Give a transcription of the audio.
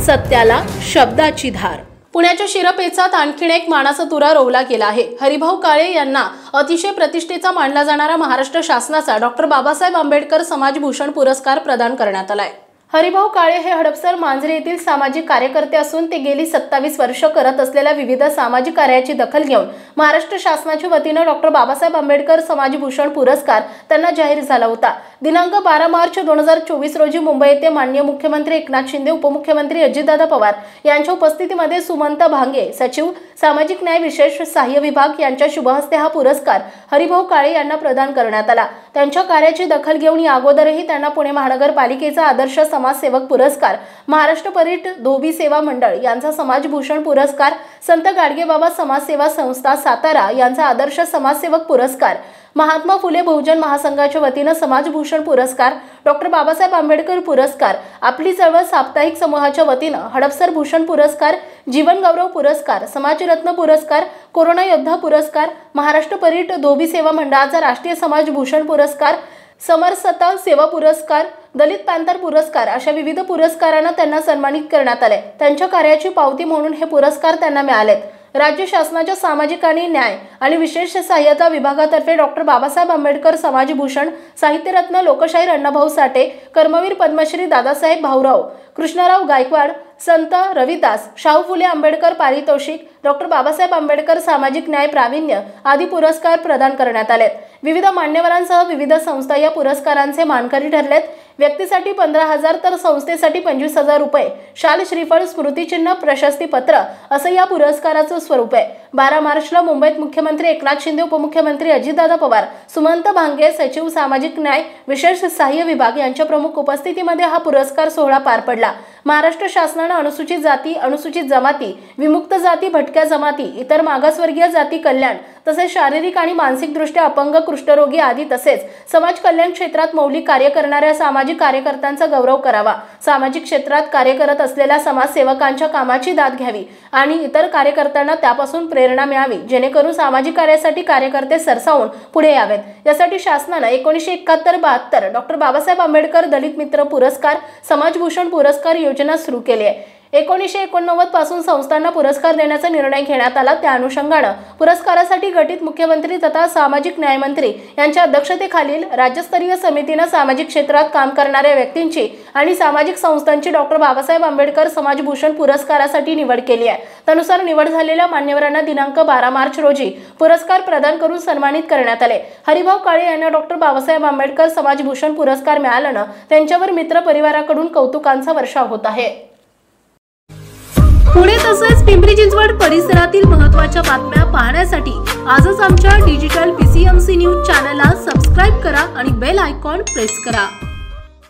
सत्याला शब्दाची धार। पुण्याच्या शिरपेचात आणखीन एक मानाचा तुरा रोवला गेला आहे। हरिभाऊ काळे यांना अतिशय प्रतिष्ठेचा मानला जाणारा महाराष्ट्र शासनाचा डॉक्टर बाबासाहेब आंबेडकर समाजभूषण पुरस्कार प्रदान करण्यात आलाय। हरिभाऊ काळे हे हडपसर मांजरे येथील सामाजिक कार्यकर्ते असून ते गेली 27 वर्ष करत असलेल्या विविध सामाजिक कार्याची दखल घेऊन महाराष्ट्र शासनाच्या वतीने डॉक्टर बाबासाहेब आंबेडकर समाजभूषण पुरस्कार त्यांना जाहीर झाला होता। दिनांक 12 मार्च 2024 रोजी मुंबई येथे माननीय मुख्यमंत्री एकनाथ शिंदे, उपमुख्यमंत्री अजितदादा पवार यांच्या उपस्थितीमध्ये सुमंत भांगे, सचिव सामाजिक न्याय विशेष सहाय्य विभाग यांच्या शुभहस्ते हा पुरस्कार हरिभाऊ काळे यांना प्रदान करण्यात आला। त्यांच्या कार्याची दखल घेऊन या अगोदरही त्यांना पुणे महानगरपालिकेचा आदर्श समाजसेवक पुरस्कार, महाराष्ट्र परिट धोबी सेवा मंडळ यांचा समाजभूषण पुरस्कार, संत गाडगेबाबा समाजसेवा संस्था सातारा यांचा आदर्श समाजसेवक पुरस्कार, महात्मा फुले बहुजन महासंघाच्या वतीने समाजभूषण पुरस्कार, डॉक्टर बाबासाहेब आंबेडकर पुरस्कार, आपली चळवळ साप्ताहिक समूहाच्या वतीने हडपसर भूषण पुरस्कार, जीवन गौरव पुरस्कार, समाजरत्न पुरस्कार, कोरोना योद्धा पुरस्कार, महाराष्ट्र परिट धोबी सेवा मंडळाचा राष्ट्रीय समाजभूषण पुरस्कार, समरसता सेवा पुरस्कार, दलित पॅंथर पुरस्कार अशा विविध पुरस्कारांना त्यांना सन्मानित करण्यात आले। त्यांच्या कार्याची पावती म्हणून हे पुरस्कार त्यांना मिळालेत। राज्य शासनाच्या सामाजिक आणि न्याय आणि विशेष सहाय्यता विभागातर्फे डॉक्टर बाबासाहेब आंबेडकर समाजभूषण, साहित्यरत्न लोकशाहीर अण्णाभाऊ साठे, कर्मवीर पद्मश्री दादासाहेब भाऊराव, कृष्णराव गायकवाड, संत रविदास, शाहू फुले आंबेडकर पारितोषिक, डॉक्टर बाबासाहेब आंबेडकर सामाजिक न्याय प्रावीण्य आदी पुरस्कार प्रदान करण्यात आलेत। विविध मान्यवरांसह विविध संस्था या पुरस्कारांचे मानकरी ठरलेत। व्यक्तीसाठी 15,000 तर संस्थेसाठी 25,000 रुपये, शाल, श्रीफळ, स्मृतिचिन्ह, प्रशस्ती पत्र असं या पुरस्काराचं स्वरूप आहे। 12 मार्चला मुंबईत मुख्यमंत्री एकनाथ शिंदे, उपमुख्यमंत्री अजितदादा पवार, सुमंत भांगे, सचिव सामाजिक न्याय विशेष सहाय्य विभाग यांच्या प्रमुख उपस्थितीमध्ये हा पुरस्कार सोहळा पार पडला। महाराष्ट्र शासनाने अनुसूचित जाती, अनुसूचित जमाती, विमुक्त जाती, भटक्या जमाती, इतर मागासवर्गीय जाती कल्याण तसेच शारीरिक आणि मानसिकदृष्ट्या अपंग, कुष्ठरोगी आदी तसेच समाज कल्याण क्षेत्रात मौलिक कार्य करणाऱ्या सामाजिक कार्यकर्त्यांचा गौरव करावा। सामाजिक क्षेत्रात कार्य करत असलेल्या समाजसेवकांच्या कामाची दाद घ्यावी आणि इतर कार्यकर्त्यांना त्यापासून प्रेरणा मिळावी, जेणेकरून सामाजिक कार्यासाठी कार्यकर्ते सरसावून पुढे यावेत। यासाठी शासनाने 1971-72 डॉक्टर बाबासाहेब आंबेडकर दलित मित्र पुरस्कार, समाजभूषण पुरस्कार योजना सुरू केली आहे। 1989 पासून संस्थांना पुरस्कार देण्याचा निर्णय घेण्यात आला। त्या अनुषंगाने पुरस्कारासाठी गठीत मुख्यमंत्री तथा सामाजिक न्याय मंत्री यांच्या अध्यक्षतेखालील राज्यस्तरीय समितीने सामाजिक क्षेत्रात काम करणाऱ्या व्यक्तींची आणि सामाजिक संस्थांची डॉक्टर बाबासाहेब आंबेडकर समाजभूषण पुरस्कारासाठी निवड केली आहे। त्यानुसार निवड झालेल्या मान्यवरांना दिनांक 12 मार्च रोजी पुरस्कार प्रदान करून सन्मानित करण्यात आले। हरिभाऊ काळे यांना डॉक्टर बाबासाहेब आंबेडकर समाजभूषण पुरस्कार मिळाल्याने त्यांच्यावर मित्र परिवाराकडून कौतुकांचा वर्षाव होत आहे। पुणे तसेच पिंपरी चिंचवड परिसरातील महत्त्वाच्या बातम्या पाहण्यासाठी आजच आमच्या डिजिटल PCMC न्यूज चॅनलला सबस्क्राइब करा आणि बेल आयकॉन प्रेस करा।